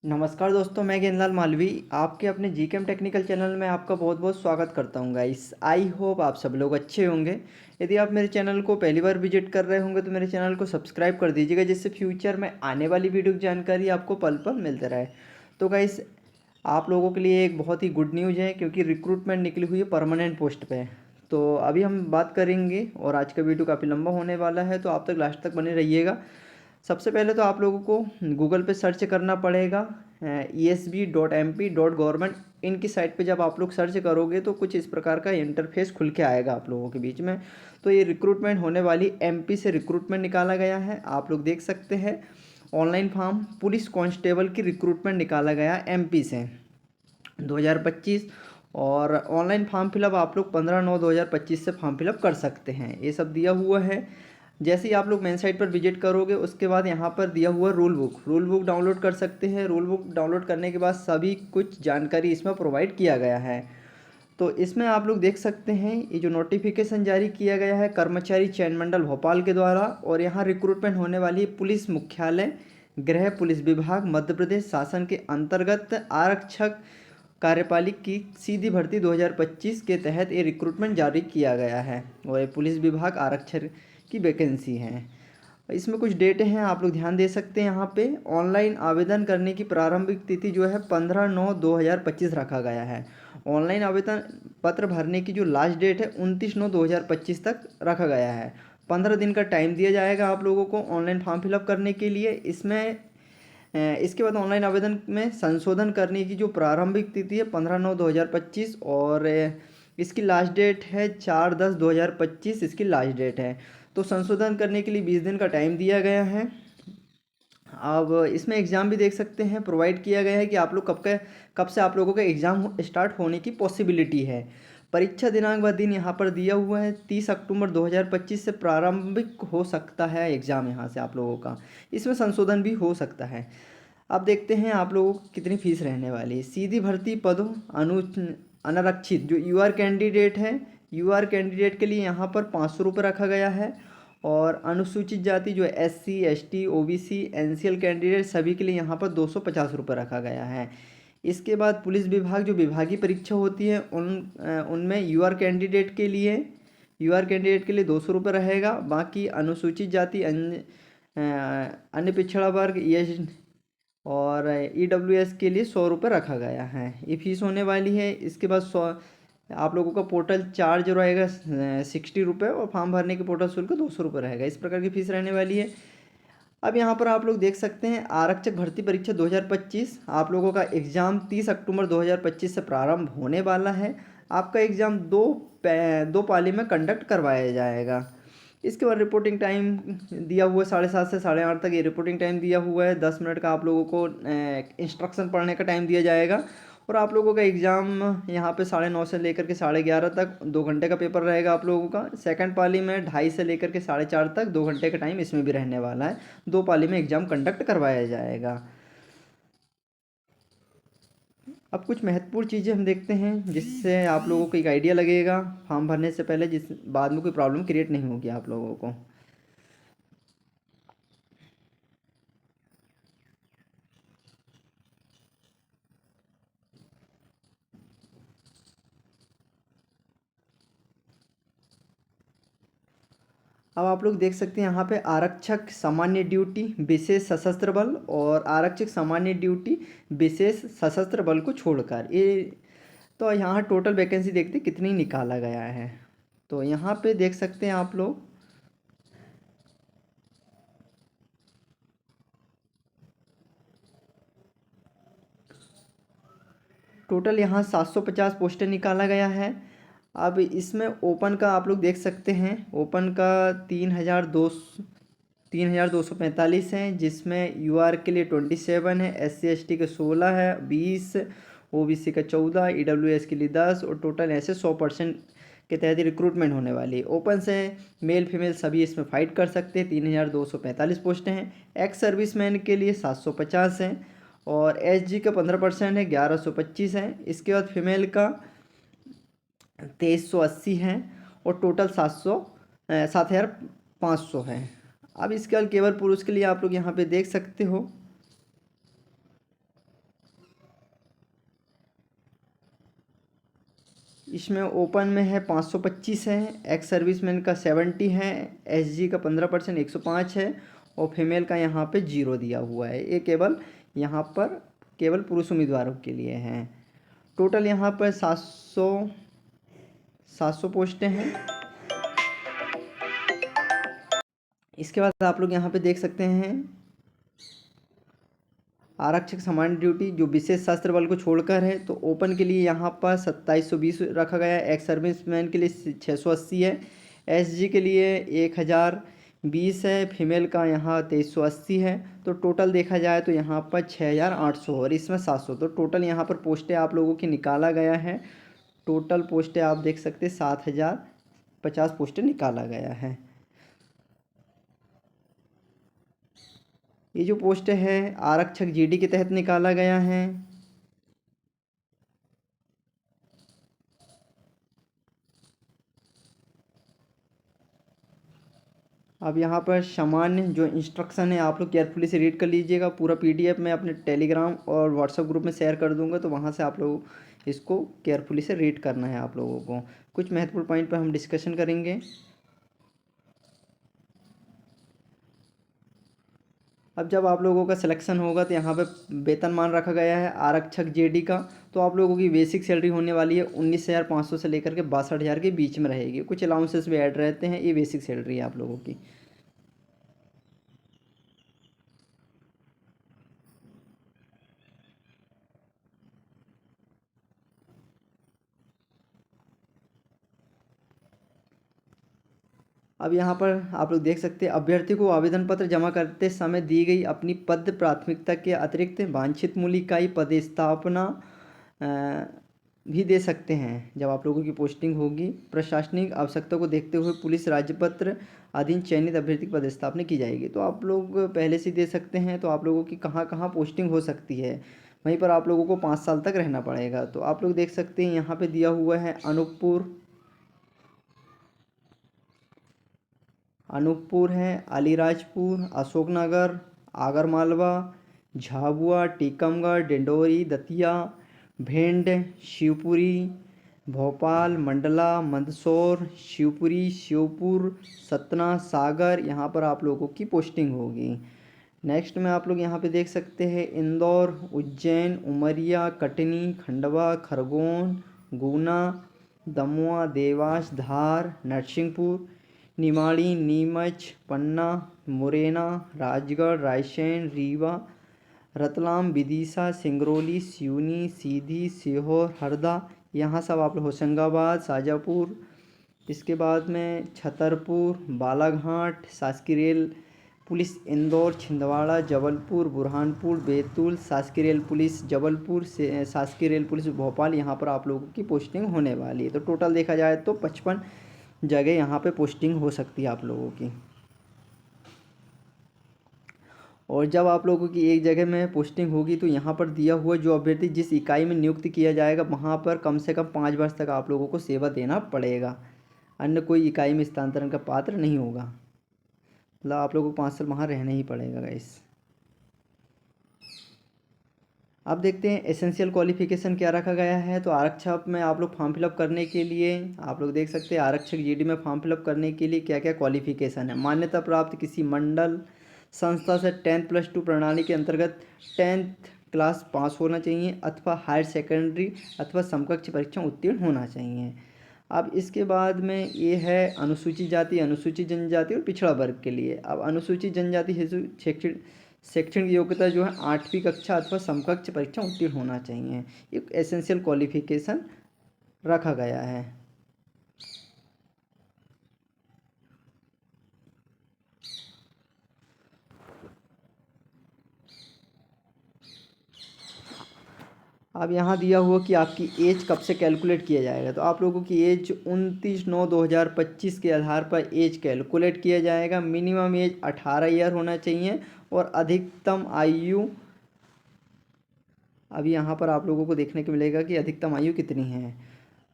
नमस्कार दोस्तों, मैं गेंदलाल मालवी आपके अपने जीकेएम टेक्निकल चैनल में आपका बहुत बहुत स्वागत करता हूं गाइस। आई होप आप सब लोग अच्छे होंगे। यदि आप मेरे चैनल को पहली बार विजिट कर रहे होंगे तो मेरे चैनल को सब्सक्राइब कर दीजिएगा, जिससे फ्यूचर में आने वाली वीडियो की जानकारी आपको पल पल मिलते रहे। तो गाइस, आप लोगों के लिए एक बहुत ही गुड न्यूज़ है, क्योंकि रिक्रूटमेंट निकली हुई है परमानेंट पोस्ट पे। तो अभी हम बात करेंगे और आज का वीडियो काफ़ी लंबा होने वाला है, तो आप तक लास्ट तक बने रहिएगा। सबसे पहले तो आप लोगों को गूगल पे सर्च करना पड़ेगा esb.mp.gov। इनकी साइट पे जब आप लोग सर्च करोगे तो कुछ इस प्रकार का इंटरफेस खुल के आएगा आप लोगों के बीच में। तो ये रिक्रूटमेंट होने वाली एमपी से रिक्रूटमेंट निकाला गया है, आप लोग देख सकते हैं। ऑनलाइन फॉर्म पुलिस कांस्टेबल की रिक्रूटमेंट निकाला गया एमपी से 2025। और ऑनलाइन फॉर्म फिलअप आप लोग 15/9/2025 से फॉर्म फिलअप कर सकते हैं, ये सब दिया हुआ है। जैसे ही आप लोग मेन साइट पर विजिट करोगे उसके बाद यहाँ पर दिया हुआ रूल बुक डाउनलोड कर सकते हैं। रूल बुक डाउनलोड करने के बाद सभी कुछ जानकारी इसमें प्रोवाइड किया गया है। तो इसमें आप लोग देख सकते हैं ये जो नोटिफिकेशन जारी किया गया है कर्मचारी चयन मंडल भोपाल के द्वारा, और यहाँ रिक्रूटमेंट होने वाली पुलिस मुख्यालय गृह पुलिस विभाग मध्य प्रदेश शासन के अंतर्गत आरक्षक कार्यपालिक की सीधी भर्ती 2025 के तहत ये रिक्रूटमेंट जारी किया गया है, और ये पुलिस विभाग आरक्षक की वैकेंसी है। इसमें कुछ डेट हैं, आप लोग ध्यान दे सकते हैं। यहाँ पे ऑनलाइन आवेदन करने की प्रारंभिक तिथि जो है 15/9/2025 रखा गया है। ऑनलाइन आवेदन पत्र भरने की जो लास्ट डेट है 29/9/2025 तक रखा गया है। 15 दिन का टाइम दिया जाएगा आप लोगों को ऑनलाइन फॉर्म फिलअप करने के लिए। इसके बाद ऑनलाइन आवेदन में संशोधन करने की जो प्रारंभिक तिथि है 15/9/2025, और इसकी लास्ट डेट है 4/10/2025 इसकी लास्ट डेट है। तो संशोधन करने के लिए 20 दिन का टाइम दिया गया है। अब इसमें एग्ज़ाम भी देख सकते हैं, प्रोवाइड किया गया है कि आप लोग कब से आप लोगों का एग्ज़ाम स्टार्ट होने की पॉसिबिलिटी है। परीक्षा दिनांक व दिन यहाँ पर दिया हुआ है 30 अक्टूबर 2025 से प्रारंभिक हो सकता है एग्ज़ाम यहाँ से आप लोगों का। इसमें संशोधन भी हो सकता है। अब देखते हैं आप लोगों को कितनी फीस रहने वाली है। सीधी भर्ती पदों अनारक्षित जो यूआर कैंडिडेट है, यूआर कैंडिडेट के लिए यहाँ पर 500 रुपये रखा गया है। और अनुसूचित जाति जो SC ST OBC NCL candidate सभी के लिए यहाँ पर 250 रुपये रखा गया है। इसके बाद पुलिस विभाग जो विभागीय परीक्षा होती है उनमें यूआर कैंडिडेट के लिए 200 रुपये रहेगा। बाकी अनुसूचित जाति अन्य पिछड़ा वर्ग एस और ईडब्ल्यूएस के लिए 100 रुपये रखा गया है, ये फीस होने वाली है। इसके बाद आप लोगों का पोर्टल चार्ज रहेगा 60 रुपये, और फॉर्म भरने के पोर्टल शुल्क 200 रुपये रहेगा। इस प्रकार की फीस रहने वाली है। अब यहाँ पर आप लोग देख सकते हैं आरक्षक भर्ती परीक्षा 2025 आप लोगों का एग्ज़ाम 30 अक्टूबर 2025 से प्रारंभ होने वाला है। आपका एग्ज़ाम दो पाली में कंडक्ट करवाया जाएगा। इसके बाद रिपोर्टिंग टाइम दिया हुआ है 7:30 से 8:30 तक, ये रिपोर्टिंग टाइम दिया हुआ है। 10 मिनट का आप लोगों को इंस्ट्रक्शन पढ़ने का टाइम दिया जाएगा। और आप लोगों का एग्ज़ाम यहाँ पे 9:30 से लेकर के 11:30 तक 2 घंटे का पेपर रहेगा आप लोगों का। सेकंड पाली में 2:30 से लेकर के 4:30 तक 2 घंटे का टाइम इसमें भी रहने वाला है। 2 पाली में एग्ज़ाम कंडक्ट करवाया जाएगा। अब कुछ महत्वपूर्ण चीज़ें हम देखते हैं जिससे आप लोगों को एक आइडिया लगेगा फॉर्म भरने से पहले, जिस बाद में कोई प्रॉब्लम क्रिएट नहीं होगी आप लोगों को। अब आप लोग देख सकते हैं यहाँ पे आरक्षक सामान्य ड्यूटी विशेष सशस्त्र बल और आरक्षक सामान्य ड्यूटी विशेष सशस्त्र बल को छोड़कर ये, तो यहाँ टोटल वैकेंसी देखते कितनी निकाला गया है। तो यहाँ पे देख सकते हैं आप लोग टोटल यहाँ 750 पोस्टें निकाला गया है। अब इसमें ओपन का आप लोग देख सकते हैं, ओपन का 3,245 हैं, जिसमें यूआर के लिए 27 है, एससी एसटी के 16 है, 20 ओबीसी का 14, ईडब्ल्यूएस के लिए 10, और टोटल ऐसे 100% के तहत रिक्रूटमेंट होने वाली है। ओपन से मेल फीमेल सभी इसमें फाइट कर सकते हैं। 3,245 पोस्टें हैं। एक्स सर्विसमैन के लिए 750 हैं, और एसजी का 15% है 1125 है। इसके बाद फीमेल का 2380 है, और टोटल 7,500 है। अब इसके बाद केवल पुरुष के लिए आप लोग यहाँ पे देख सकते हो इसमें ओपन में है 525 है, एक्स सर्विसमैन का 70 है, एसजी का 15% 105 है, और फीमेल का यहाँ पे 0 दिया हुआ है। ये केवल यहाँ पर केवल पुरुष उम्मीदवारों के लिए हैं। टोटल यहाँ पर 700 पोस्टें हैं। इसके बाद आप लोग यहाँ पे देख सकते हैं आरक्षक सामान्य ड्यूटी जो विशेष शस्त्र बल को छोड़कर है, तो ओपन के लिए यहाँ पर 2720 रखा गया है, एक्स सर्विसमैन के लिए 680 है, एसजी के लिए 1020 है, फीमेल का यहाँ 2380 है। तो टोटल देखा जाए तो यहाँ पर 6800 और इसमें 700, तो टोटल यहाँ पर पोस्टें आप लोगों की निकाला गया है। टोटल पोस्टें आप देख सकते हैं 7050 पोस्टें निकाला गया है। ये जो पोस्ट है आरक्षक जीडी के तहत निकाला गया है। अब यहाँ पर सामान्य जो इंस्ट्रक्शन है आप लोग केयरफुली से रीड कर लीजिएगा। पूरा पीडीएफ मैं अपने टेलीग्राम और व्हाट्सएप ग्रुप में शेयर कर दूंगा, तो वहाँ से आप लोग इसको केयरफुली से रीड करना है आप लोगों को। कुछ महत्वपूर्ण पॉइंट पर हम डिस्कशन करेंगे। अब जब आप लोगों का सिलेक्शन होगा तो यहाँ पे वेतनमान रखा गया है आरक्षक जेडी का। तो आप लोगों की बेसिक सैलरी होने वाली है 19,500 से लेकर के 62,000 के बीच में रहेगी। कुछ अलाउंसेस भी ऐड रहते हैं। ये बेसिक सैलरी है आप लोगों की। अब यहाँ पर आप लोग देख सकते हैं अभ्यर्थी को आवेदन पत्र जमा करते समय दी गई अपनी पद प्राथमिकता के अतिरिक्त वांछित मूल्य इकाई पदस्थापना भी दे सकते हैं। जब आप लोगों की पोस्टिंग होगी प्रशासनिक आवश्यकता को देखते हुए पुलिस राज्यपत्र अधीन चयनित अभ्यर्थी की पदस्थापना की जाएगी। तो आप लोग पहले से दे सकते हैं। तो आप लोगों की कहाँ कहाँ पोस्टिंग हो सकती है, वहीं पर आप लोगों को 5 साल तक रहना पड़ेगा। तो आप लोग देख सकते हैं यहाँ पे दिया हुआ है अनूपपुर है, अलीराजपुर, अशोकनगर, आगरमालवा, झाबुआ, टीकमगढ़, डिंडोरी, दतिया, भिंड, शिवपुरी, भोपाल, मंडला, मंदसौर, शिवपुरी, श्योपुर, सतना, सागर, यहाँ पर आप लोगों की पोस्टिंग होगी। नेक्स्ट में आप लोग यहाँ पे देख सकते हैं इंदौर, उज्जैन, उमरिया, कटनी, खंडवा, खरगोन, गुना, दमोह, देवास, धार, नरसिंहपुर, निमाड़ी, नीमच, पन्ना, मुरैना, राजगढ़, रायसेन, रीवा, रतलाम, विदिशा, सिंगरौली, सिवनी, सीधी, सीहोर, हरदा, यहाँ सब आप लोग होशंगाबाद, शाजापुर, इसके बाद में छतरपुर, बालाघाट, शासकीय रेल पुलिस इंदौर, छिंदवाड़ा, जबलपुर, बुरहानपुर, बैतूल, शासकीय रेल पुलिस जबलपुर, शासकीय रेल पुलिस भोपाल, यहाँ पर आप लोगों की पोस्टिंग होने वाली है। तो टोटल देखा जाए तो 55 जगह यहाँ पे पोस्टिंग हो सकती है आप लोगों की। और जब आप लोगों की एक जगह में पोस्टिंग होगी तो यहाँ पर दिया हुआ जो अभ्यर्थी जिस इकाई में नियुक्त किया जाएगा वहाँ पर कम से कम 5 वर्ष तक आप लोगों को सेवा देना पड़ेगा, अन्य कोई इकाई में स्थानांतरण का पात्र नहीं होगा। मतलब आप लोगों को 5 साल वहाँ रहना ही पड़ेगा गाइस। अब देखते हैं एसेंशियल क्वालिफिकेशन क्या रखा गया है। तो आरक्षक में आप लोग फॉर्म फिलअप करने के लिए आप लोग देख सकते हैं आरक्षक जीडी में फॉर्म फिलअप करने के लिए क्या क्या क्वालिफिकेशन है। मान्यता प्राप्त किसी मंडल संस्था से 10+2 प्रणाली के अंतर्गत 10th क्लास पास होना चाहिए अथवा हायर सेकेंडरी अथवा समकक्ष परीक्षा उत्तीर्ण होना चाहिए। अब इसके बाद में ये है अनुसूचित जाति, अनुसूचित जनजाति और पिछड़ा वर्ग के लिए। अब अनुसूचित जनजाति हेतु शैक्षणिक योग्यता जो है 8वीं कक्षा अथवा समकक्ष परीक्षा उत्तीर्ण होना चाहिए। एक एसेंशियल क्वालिफिकेशन रखा गया है। अब यहाँ दिया हुआ कि आपकी एज कब से कैलकुलेट किया जाएगा। तो आप लोगों की एज 29/9/2025 के आधार पर एज कैलकुलेट किया जाएगा। मिनिमम एज 18 ईयर होना चाहिए और अधिकतम आयु अभी यहाँ पर आप लोगों को देखने को मिलेगा कि अधिकतम आयु कितनी है।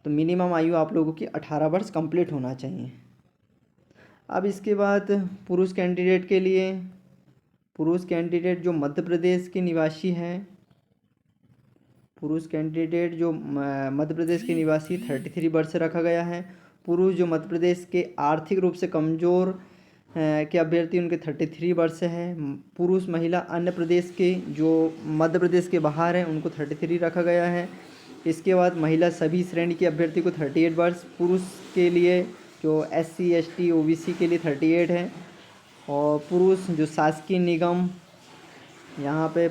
तो मिनिमम आयु आप लोगों की 18 वर्ष कंप्लीट होना चाहिए। अब इसके बाद पुरुष कैंडिडेट के लिए, पुरुष कैंडिडेट जो मध्य प्रदेश के निवासी हैं पुरुष कैंडिडेट जो मध्य प्रदेश के निवासी 33 वर्ष से रखा गया है। पुरुष जो मध्य प्रदेश के आर्थिक रूप से कमज़ोर के अभ्यर्थी उनके 33 वर्ष है। पुरुष महिला अन्य प्रदेश के जो मध्य प्रदेश के बाहर हैं उनको 33 रखा गया है। इसके बाद महिला सभी श्रेणी के अभ्यर्थी को 38 वर्ष, पुरुष के लिए जो SC ST OBC के लिए 38 है। और पुरुष जो शासकीय निगम यहाँ पे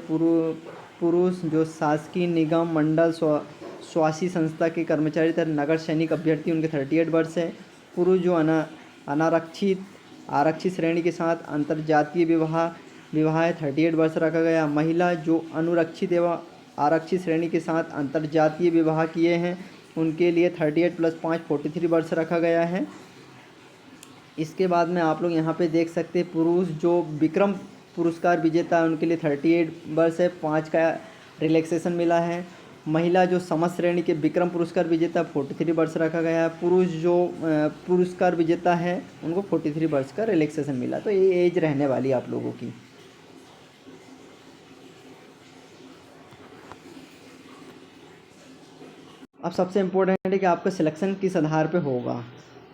पुरुष जो शासकीय निगम मंडल स्वासी संस्था के कर्मचारी तथा नगर सैनिक अभ्यर्थी उनके 38 वर्ष है। पुरुष जो आरक्षित श्रेणी के साथ अंतर्जातीय विवाह है 38 वर्ष रखा गया। महिला जो अनुरक्षित एवं आरक्षित श्रेणी के साथ अंतर्जातीय विवाह किए हैं उनके लिए 38 + 5 43 वर्ष रखा गया है। इसके बाद में आप लोग यहाँ पे देख सकते हैं पुरुष जो विक्रम पुरस्कार विजेता है उनके लिए 38 वर्ष है, 5 का रिलैक्सेशन मिला है। महिला जो समस्त श्रेणी के विक्रम पुरस्कार विजेता 43 वर्ष रखा गया है। पुरुष जो पुरस्कार विजेता है उनको 43 वर्ष का रिलैक्सेशन मिला। तो ये एज रहने वाली आप लोगों की। अब सबसे इम्पोर्टेंट है कि आपका सिलेक्शन किस आधार पे होगा।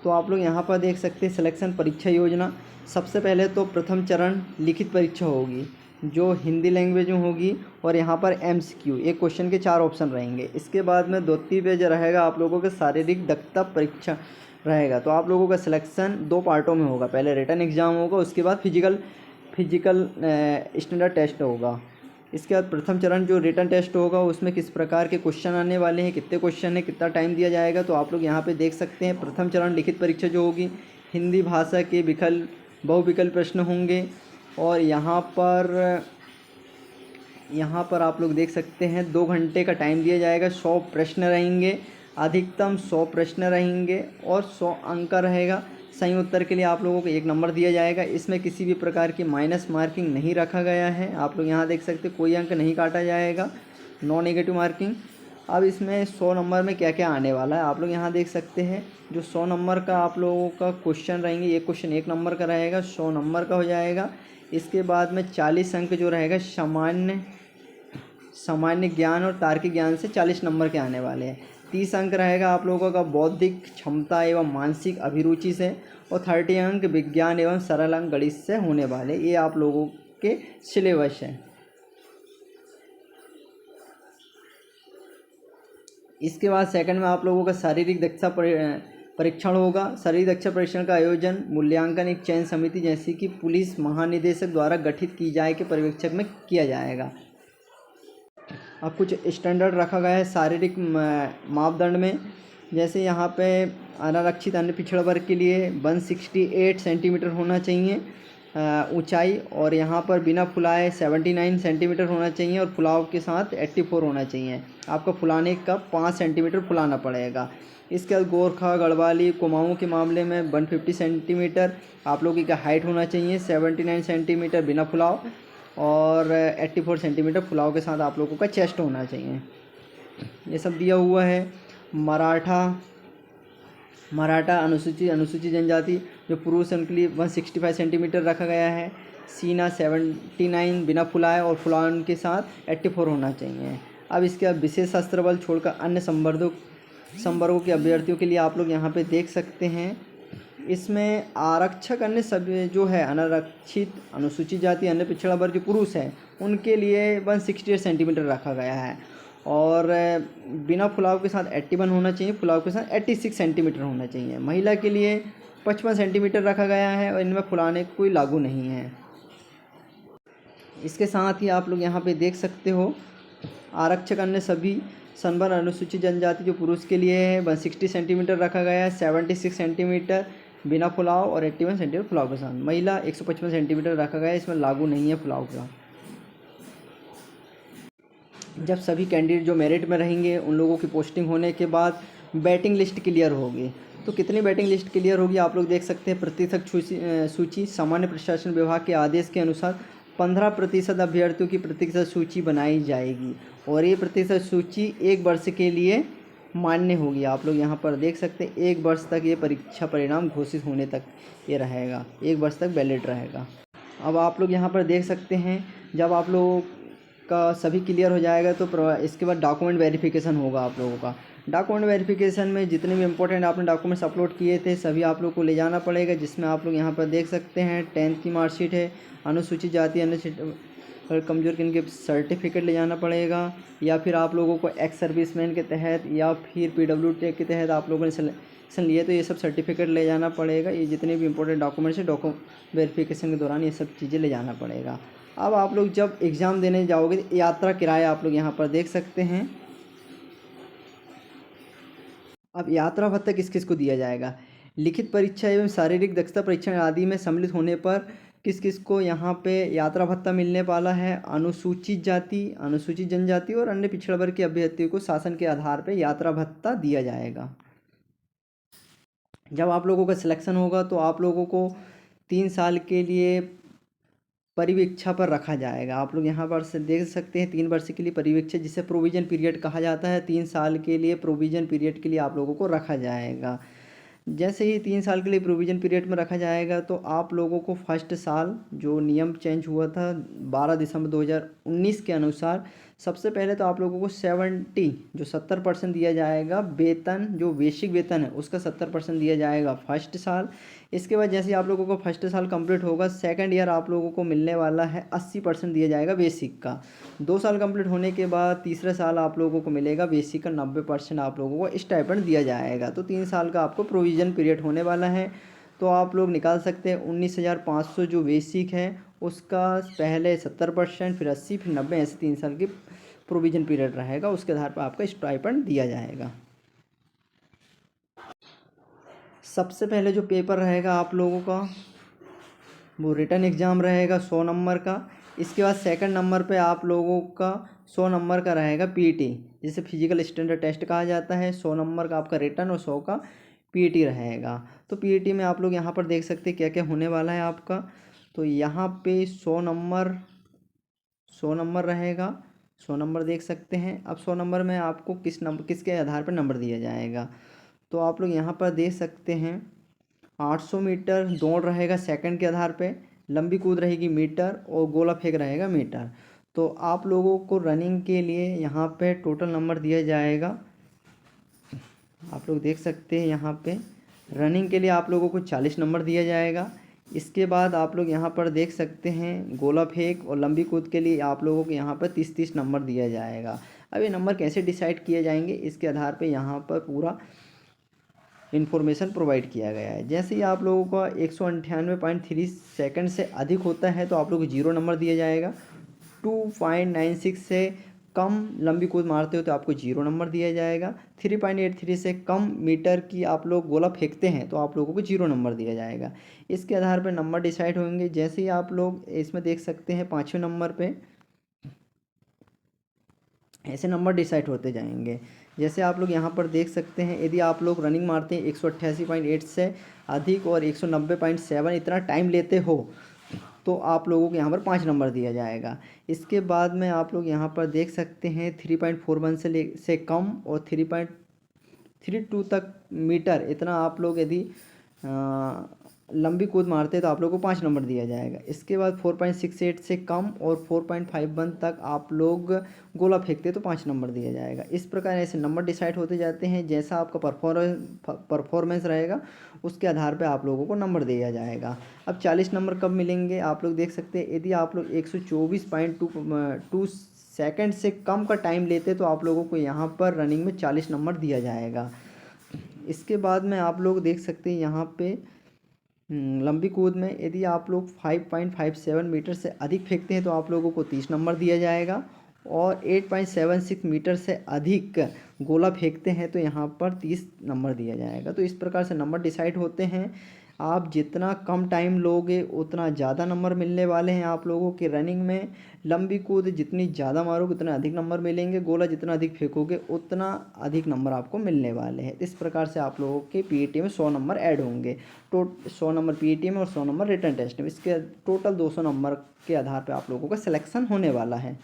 तो आप लोग यहाँ पर देख सकते हैं सिलेक्शन परीक्षा योजना। सबसे पहले तो प्रथम चरण लिखित परीक्षा होगी जो हिंदी लैंग्वेज में होगी और यहाँ पर MCQ एक क्वेश्चन के 4 ऑप्शन रहेंगे। इसके बाद में द्वितीय पेज रहेगा आप लोगों का शारीरिक दक्षता परीक्षा रहेगा। तो आप लोगों का सिलेक्शन 2 पार्टों में होगा, पहले रिटन एग्ज़ाम होगा, उसके बाद फिजिकल स्टैंडर्ड टेस्ट होगा। इसके बाद प्रथम चरण जो रिटन टेस्ट होगा उसमें किस प्रकार के क्वेश्चन आने वाले हैं, कितने क्वेश्चन है, कितना टाइम दिया जाएगा, तो आप लोग यहाँ पे देख सकते हैं। प्रथम चरण लिखित परीक्षा जो होगी हिंदी भाषा के बहुविकल्प प्रश्न होंगे और यहाँ पर आप लोग देख सकते हैं 2 घंटे का टाइम दिया जाएगा। 100 प्रश्न रहेंगे, अधिकतम 100 प्रश्न रहेंगे और 100 अंक का रहेगा। सही उत्तर के लिए आप लोगों को 1 नंबर दिया जाएगा। इसमें किसी भी प्रकार की माइनस मार्किंग नहीं रखा गया है। आप लोग यहाँ देख सकते हैं कोई अंक नहीं काटा जाएगा, नो नेगेटिव मार्किंग। अब इसमें 100 नंबर में क्या क्या आने वाला है आप लोग यहाँ देख सकते हैं। जो 100 नंबर का आप लोगों का क्वेश्चन रहेंगे, ये क्वेश्चन 1 नंबर का रहेगा, 100 नंबर का हो जाएगा। इसके बाद में 40 अंक जो रहेगा सामान्य ज्ञान और तार्किक ज्ञान से 40 नंबर के आने वाले हैं। 30 अंक रहेगा आप लोगों का बौद्धिक क्षमता एवं मानसिक अभिरुचि से और 30 अंक विज्ञान एवं सरल अंक गणित से होने वाले। ये आप लोगों के सिलेबस है। इसके बाद सेकंड में आप लोगों का शारीरिक दक्षता परीक्षण होगा। शारीरिक दक्षता परीक्षण का आयोजन मूल्यांकन एक चयन समिति जैसे कि पुलिस महानिदेशक द्वारा गठित की जाए के पर्यवेक्षक में किया जाएगा। अब कुछ स्टैंडर्ड रखा गया है शारीरिक मापदंड में, जैसे यहाँ पे अनारक्षित अन्य पिछड़ा वर्ग के लिए 168 सेंटीमीटर होना चाहिए ऊंचाई, और यहाँ पर बिना फुलाए 79 सेंटीमीटर होना चाहिए और फुलाव के साथ 84 होना चाहिए। आपका फुलाने का 5 सेंटीमीटर फुलाना पड़ेगा। इसके बाद गोरखा गढ़वाली कुमाऊँ के मामले में 150 सेंटीमीटर आप लोगों की हाइट होना चाहिए, 79 सेंटीमीटर बिना फुलाव और 84 सेंटीमीटर फुलाव के साथ आप लोगों का चेस्ट होना चाहिए। ये सब दिया हुआ है। मराठा अनुसूचित जनजाति जो पुरुष है उनके लिए 165 सेंटीमीटर रखा गया है। सीना 79 बिना फुलाए और फुलान के साथ 84 होना चाहिए। अब इसके बाद विशेष शस्त्र बल छोड़कर अन्य संवर्गों के अभ्यर्थियों के लिए आप लोग यहाँ पे देख सकते हैं। इसमें आरक्षक अन्य सभी जो है अनारक्षित अनुसूचित जाति अन्य पिछड़ा वर्ग जो पुरुष है उनके लिए 168 सेंटीमीटर रखा गया है और बिना फुलाव के साथ 81 होना चाहिए, फुलाव के साथ 86 सेंटीमीटर होना चाहिए। महिला के लिए 55 सेंटीमीटर रखा गया है और इनमें फुलाने कोई लागू नहीं है। इसके साथ ही आप लोग यहाँ पे देख सकते हो आरक्षक अन्य सभी संवर्ण अनुसूचित जनजाति जो पुरुष के लिए है 160 सेंटीमीटर रखा गया है, 76 सेंटीमीटर बिना फुलाव और 81 सेंटीमीटर फुलाव के साथ। महिला 155 सेंटीमीटर रखा गया है, इसमें लागू नहीं है फुलाव का। जब सभी कैंडिडेट जो मेरिट में रहेंगे उन लोगों की पोस्टिंग होने के बाद बैटिंग लिस्ट क्लियर होगी। तो कितनी बैटिंग लिस्ट क्लियर होगी आप लोग देख सकते हैं। प्रतिशत सूची सामान्य प्रशासन विभाग के आदेश के अनुसार 15% अभ्यर्थियों की प्रतिशत सूची बनाई जाएगी और ये प्रतिशत सूची 1 वर्ष के लिए मान्य होगी। आप लोग यहाँ पर देख सकते हैं 1 वर्ष तक ये परीक्षा परिणाम घोषित होने तक ये रहेगा, 1 वर्ष तक वैलिड रहेगा। अब आप लोग यहाँ पर देख सकते हैं जब आप लोग का सभी क्लियर हो जाएगा तो इसके बाद डॉक्यूमेंट वेरिफिकेशन होगा आप लोगों का। डॉक्यूमेंट वेरिफिकेशन में जितने भी इंपॉर्टेंट आपने डॉक्यूमेंट्स अपलोड किए थे सभी आप लोग को ले जाना पड़ेगा, जिसमें आप लोग यहाँ पर देख सकते हैं 10th की मार्कशीट है, अनुसूचित जाति अनुसूचित कमजोर के इनके सर्टिफिकेट ले जाना पड़ेगा, या फिर आप लोगों को एक्स सर्विसमैन के तहत या फिर PWD के तहत आप लोगों ने सिलेक्शन लिए तो ये सब सर्टिफिकेट ले जाना पड़ेगा। ये जितने भी इंपॉर्टेंट डॉक्यूमेंट्स हैं डॉक्यूमेंट वेरिफिकेशन के दौरान ये सब चीज़ें ले जाना पड़ेगा। अब आप लोग जब एग्ज़ाम देने जाओगे तो यात्रा किराया आप लोग यहाँ पर देख सकते हैं। अब यात्रा भत्ता किस किस को दिया जाएगा? लिखित परीक्षा एवं शारीरिक दक्षता परीक्षण आदि में सम्मिलित होने पर किस किस को यहाँ पे यात्रा भत्ता मिलने वाला है? अनुसूचित जाति, अनुसूचित जनजाति और अन्य पिछड़ा वर्ग के अभ्यर्थियों को शासन के आधार पर यात्रा भत्ता दिया जाएगा। जब आप लोगों का सिलेक्शन होगा तो आप लोगों को 3 साल के लिए परिवीक्षा पर रखा जाएगा। आप लोग यहाँ पर से देख सकते हैं 3 वर्ष के लिए परिवीक्षा, जिसे प्रोविजन पीरियड कहा जाता है। 3 साल के लिए प्रोविजन पीरियड के लिए आप लोगों को रखा जाएगा। जैसे ही 3 साल के लिए प्रोविजन पीरियड में रखा जाएगा तो आप लोगों को फर्स्ट साल जो नियम चेंज हुआ था 12 दिसंबर 2019 के अनुसार, सबसे पहले तो आप लोगों को 70% दिया जाएगा वेतन, जो बेसिक वेतन है उसका 70% दिया जाएगा फर्स्ट साल। इसके बाद जैसे आप लोगों को फर्स्ट साल कंप्लीट होगा, सेकंड ईयर आप लोगों को मिलने वाला है 80% दिया जाएगा बेसिक का। 2 साल कंप्लीट होने के बाद तीसरा साल आप लोगों को मिलेगा बेसिक का 90% आप लोगों को स्टाइपेंड दिया जाएगा। तो 3 साल का आपको प्रोविजन पीरियड होने वाला है। तो आप लोग निकाल सकते हैं 19,500 जो बेसिक है उसका पहले 70%, फिर 80, फिर 90, ऐसे 3 साल की प्रोविजन पीरियड रहेगा। उसके आधार पर आपका स्टाइपेंड दिया जाएगा। सबसे पहले जो पेपर रहेगा आप लोगों का वो रिटन एग्ज़ाम रहेगा 100 नंबर का। इसके बाद सेकंड नंबर पे आप लोगों का 100 नंबर का रहेगा पीटी, जिसे फिजिकल स्टैंडर्ड टेस्ट कहा जाता है। 100 नंबर का आपका रिटन और 100 का पीटी रहेगा। तो पीटी में आप लोग यहाँ पर देख सकते हैं क्या क्या होने वाला है आपका। तो यहाँ पे 100 नंबर रहेगा, 100 नंबर देख सकते हैं। अब 100 नंबर में आपको किसके आधार पर नंबर दिया जाएगा, तो आप लोग यहाँ पर देख सकते हैं 800 मीटर दौड़ रहेगा सेकंड के आधार पे, लंबी कूद रहेगी मीटर और गोला फेंक रहेगा मीटर। तो आप लोगों को रनिंग के लिए यहाँ पे टोटल नंबर दिया जाएगा। आप लोग देख सकते हैं यहाँ पे रनिंग के लिए आप लोगों को 40 नंबर दिया जाएगा। इसके बाद आप लोग यहाँ पर देख सकते हैं गोला फेंक और लंबी कूद के लिए आप लोगों को यहाँ पर 30-30 नंबर दिया जाएगा। अब ये नंबर कैसे डिसाइड किए जाएंगे, इसके आधार पर यहाँ पर पूरा इन्फॉर्मेशन प्रोवाइड किया गया है। जैसे ही आप लोगों का 198.3 सेकंड से अधिक होता है तो आप लोगों को 0 नंबर दिया जाएगा। 2.96 से कम लंबी कूद मारते हो तो आपको 0 नंबर दिया जाएगा। 3.83 से कम मीटर की आप लोग गोला फेंकते हैं तो आप लोगों को 0 नंबर दिया जाएगा। इसके आधार पर नंबर डिसाइड होंगे। जैसे ही आप लोग इसमें देख सकते हैं 5वें नंबर पे ऐसे नंबर डिसाइड होते जाएंगे। जैसे आप लोग यहाँ पर देख सकते हैं यदि आप लोग रनिंग मारते हैं 188.8 से अधिक और 190.7 इतना टाइम लेते हो तो आप लोगों को यहाँ पर 5 नंबर दिया जाएगा। इसके बाद में आप लोग यहाँ पर देख सकते हैं 3.41 से कम और 3.32 तक मीटर इतना आप लोग यदि लंबी कूद मारते हैं तो आप लोगों को 5 नंबर दिया जाएगा। इसके बाद 4.68 से कम और 4.51 तक आप लोग गोला फेंकते हैं तो 5 नंबर दिया जाएगा। इस प्रकार ऐसे नंबर डिसाइड होते जाते हैं। जैसा आपका परफॉर्मेंस रहेगा उसके आधार पर आप लोगों को नंबर दिया जाएगा। अब 40 नंबर कब मिलेंगे आप लोग देख सकते हैं। यदि आप लोग 124.2 सेकंड से कम का टाइम लेते तो आप लोगों को यहाँ पर रनिंग में 40 नंबर दिया जाएगा। इसके बाद में आप लोग देख सकते हैं यहाँ पे लंबी कूद में यदि आप लोग 5.57 मीटर से अधिक फेंकते हैं तो आप लोगों को 30 नंबर दिया जाएगा और 8.76 मीटर से अधिक गोला फेंकते हैं तो यहाँ पर 30 नंबर दिया जाएगा। तो इस प्रकार से नंबर डिसाइड होते हैं। आप जितना कम टाइम लोगे उतना ज़्यादा नंबर मिलने वाले हैं आप लोगों के रनिंग में। लंबी कूद जितनी ज़्यादा मारोगे उतना अधिक नंबर मिलेंगे, गोला जितना अधिक फेंकोगे उतना अधिक नंबर आपको मिलने वाले हैं। इस प्रकार से आप लोगों के पीईटी में 100 नंबर ऐड होंगे। 100 नंबर पीईटी में और 100 नंबर रिटन टेस्ट में, इसके टोटल 200 नंबर के आधार पर आप लोगों का सिलेक्शन होने वाला है।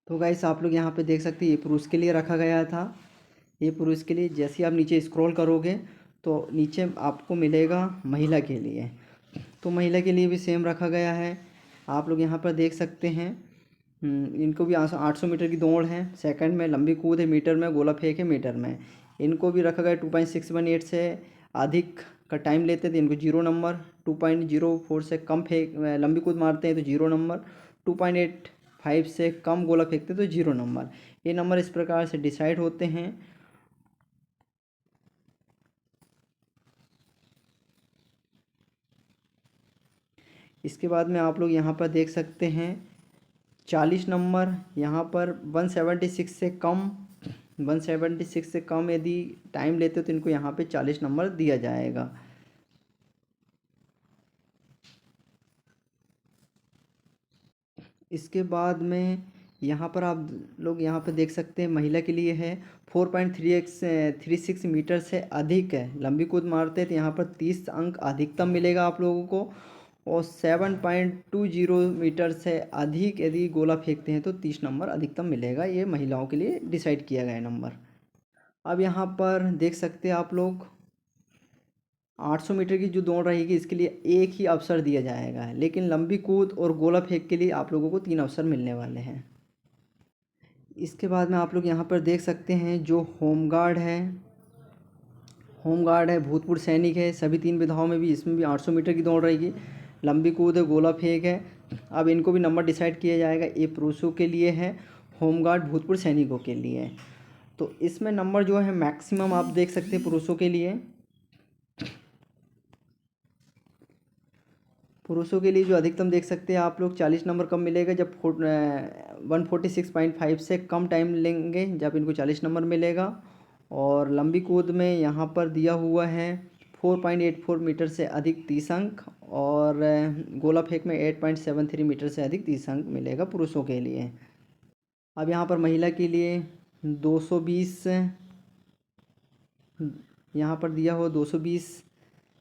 तो गाइस आप लोग यहाँ पे देख सकते हैं ये पुरुष के लिए रखा गया था। ये पुरुष के लिए जैसे ही आप नीचे स्क्रॉल करोगे तो नीचे आपको मिलेगा महिला के लिए। तो महिला के लिए भी सेम रखा गया है। आप लोग यहाँ पर देख सकते हैं इनको भी 800 मीटर की दौड़ है, सेकंड में लंबी कूद है, मीटर में गोला फेंक है मीटर में। इनको भी रखा गया 2.618 से अधिक का टाइम लेते थे इनको 0 नंबर, 2.04 से कम फेंक लंबी कूद मारते हैं तो 0 नंबर, 2.85 से कम गोला फेंकते तो 0 नंबर। ये नंबर इस प्रकार से डिसाइड होते हैं। इसके बाद में आप लोग यहाँ पर देख सकते हैं 40 नंबर, यहाँ पर 176 से कम यदि टाइम लेते हो तो इनको यहाँ पे 40 नंबर दिया जाएगा। इसके बाद में यहाँ पर आप लोग यहाँ पर देख सकते हैं महिला के लिए है 4.36 मीटर से अधिक है लंबी कूद मारते हैं तो यहाँ पर 30 अंक अधिकतम मिलेगा आप लोगों को, और 7.20 मीटर से अधिक यदि गोला फेंकते हैं तो 30 नंबर अधिकतम मिलेगा। ये महिलाओं के लिए डिसाइड किया गया नंबर। अब यहाँ पर देख सकते हैं आप लोग 800 मीटर की जो दौड़ रहेगी इसके लिए एक ही अवसर दिया जाएगा, लेकिन लंबी कूद और गोला फेंक के लिए आप लोगों को 3 अवसर मिलने वाले हैं। इसके बाद में आप लोग यहाँ पर देख सकते हैं जो होमगार्ड है भूतपूर्व सैनिक है, सभी 3 विधाओं में भी इसमें भी 800 मीटर की दौड़ रहेगी, लंबी कूद है, गोला फेंक है। अब इनको भी नंबर डिसाइड किया जाएगा, ये पुरुषों के लिए है, होमगार्ड भूतपूर्व सैनिकों के लिए। तो इसमें नंबर जो है मैक्सिमम आप देख सकते हैं पुरुषों के लिए जो अधिकतम देख सकते हैं आप लोग 40 नंबर कम मिलेगा जब 146.5 से कम टाइम लेंगे जब इनको 40 नंबर मिलेगा। और लंबी कूद में यहाँ पर दिया हुआ है 4.84 मीटर से अधिक 30 अंक, और गोला फेंक में 8.73 मीटर से अधिक 30 अंक मिलेगा पुरुषों के लिए। अब यहाँ पर महिला के लिए 220 यहाँ पर दिया हुआ 220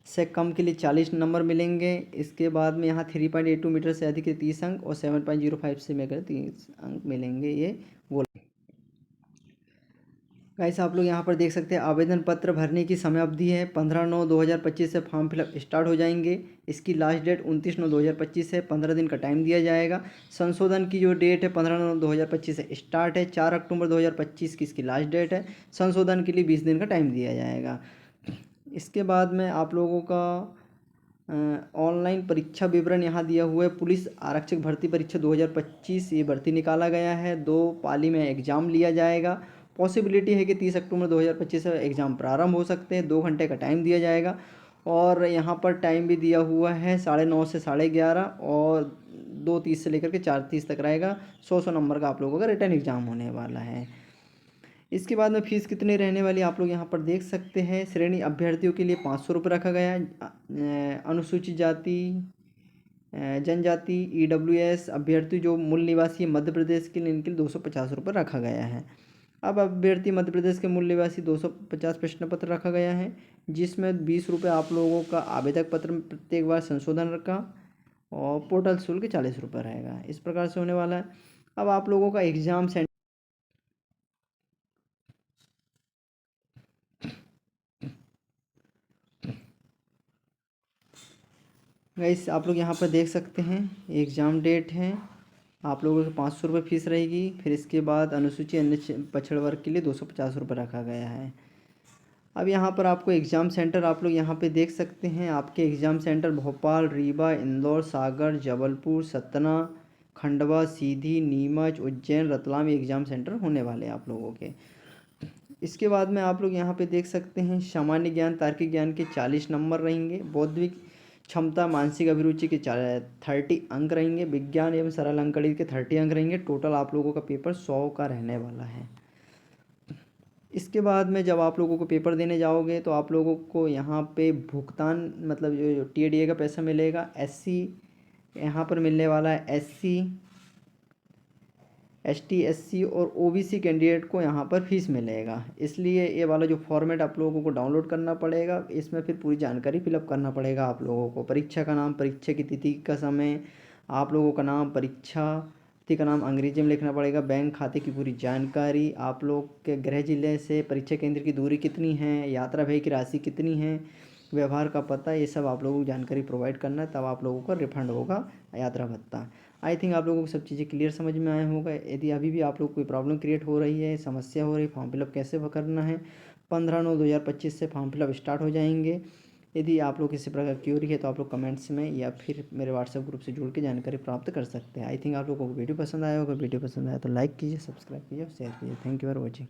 से कम के लिए 40 नंबर मिलेंगे। इसके बाद में यहाँ 3.82 मीटर से अधिक के 30 अंक और 7.05 से मिलकर 30 अंक मिलेंगे। ये गोल गाइस आप लोग यहाँ पर देख सकते हैं आवेदन पत्र भरने की समय अवधि है 15/9/2025 से फॉर्म फिलअप स्टार्ट हो जाएंगे। इसकी लास्ट डेट 29/9/2025 है, 15 दिन का टाइम दिया जाएगा। संशोधन की जो डेट है 15/9/2025 से स्टार्ट है, 4 अक्टूबर 2025 की इसकी लास्ट डेट है। संशोधन के लिए 20 दिन का टाइम दिया जाएगा। इसके बाद में आप लोगों का ऑनलाइन परीक्षा विवरण यहाँ दिया हुआ है। पुलिस आरक्षक भर्ती परीक्षा 2025 ये भर्ती निकाला गया है, 2 पाली में एग्ज़ाम लिया जाएगा। पॉसिबिलिटी है कि 30 अक्टूबर 2025 से एग्ज़ाम प्रारंभ हो सकते हैं, 2 घंटे का टाइम दिया जाएगा। और यहाँ पर टाइम भी दिया हुआ है 9:30 से 11:30 और 2:30 से लेकर के 4:30 तक रहेगा। 100 नंबर का आप लोगों का रिटर्न एग्ज़ाम होने वाला है। इसके बाद में फ़ीस कितनी रहने वाली आप लोग यहाँ पर देख सकते हैं। श्रेणी अभ्यर्थियों के लिए 500 रुपये रखा गया है। अनुसूचित जाति जनजाति EWS अभ्यर्थी जो मूल निवासी मध्य प्रदेश के लिए इनके लिए 250 रुपये रखा गया है। अब अभ्यर्थी मध्य प्रदेश के मूल निवासी 250 प्रश्न पत्र रखा गया है, जिसमें 20 रुपये आप लोगों का आवेदक पत्र में प्रत्येक बार संशोधन रखा और पोर्टल शुल्क 40 रुपये रहेगा। इस प्रकार से होने वाला है। अब आप लोगों का एग्ज़ाम सेंटर गाइस आप लोग यहाँ पर देख सकते हैं एग्ज़ाम डेट है, आप लोगों को 500 रुपये फीस रहेगी। फिर इसके बाद अनुसूचित अन्य पछड़ वर्ग के लिए 250 रुपये रखा गया है। अब यहाँ पर आपको एग्ज़ाम सेंटर आप लोग यहाँ पे देख सकते हैं। आपके एग्ज़ाम सेंटर भोपाल, रीवा, इंदौर, सागर, जबलपुर, सतना, खंडवा, सीधी, नीमच, उज्जैन, रतलाम एग्ज़ाम सेंटर होने वाले हैं आप लोगों के। इसके बाद में आप लोग यहाँ पे देख सकते हैं सामान्य ज्ञान तार्किक ज्ञान के 40 नंबर रहेंगे, बौद्धिक क्षमता मानसिक अभिरुचि के 30 अंक रहेंगे, विज्ञान एवं सरल अंकगणित के 30 अंक रहेंगे। टोटल आप लोगों का पेपर 100 का रहने वाला है। इसके बाद में जब आप लोगों को पेपर देने जाओगे तो आप लोगों को यहाँ पे भुगतान मतलब जो TDA का पैसा मिलेगा, SC यहाँ पर मिलने वाला है, SC ST SC और OBC कैंडिडेट को यहाँ पर फीस मिलेगा। इसलिए ये वाला जो फॉर्मेट आप लोगों को डाउनलोड करना पड़ेगा, इसमें फिर पूरी जानकारी फिलअप करना पड़ेगा आप लोगों को। परीक्षा का नाम, परीक्षा की तिथि का समय, आप लोगों का नाम, परीक्षा तिथि का नाम अंग्रेजी में लिखना पड़ेगा, बैंक खाते की पूरी जानकारी, आप लोग के गृह जिले से परीक्षा केंद्र की दूरी कितनी है, यात्रा व्यय की राशि कितनी है, व्यवहार का पता, ये सब आप लोगों को जानकारी प्रोवाइड करना है, तब आप लोगों का रिफंड होगा यात्रा भत्ता। आई थिंक आप लोगों को सब चीज़ें क्लियर समझ में आया होगा। यदि अभी भी आप लोग को कोई प्रॉब्लम क्रिएट हो रही है, समस्या हो रही है, फॉर्म फिलअप कैसे करना है, 15/9/2025 से फॉर्म फिलअप स्टार्ट हो जाएंगे। यदि आप लोग किसी प्रकार की क्यूरी है तो आप लोग कमेंट्स में या फिर मेरे व्हाट्सएप ग्रुप से जुड़ के जानकारी प्राप्त कर सकते हैं। आई थिंक आप लोगों को वीडियो पसंद आया होगा। वीडियो पसंद आया तो लाइक कीजिए, सब्सक्राइब कीजिए और शेयर कीजिए। Thank you for watching.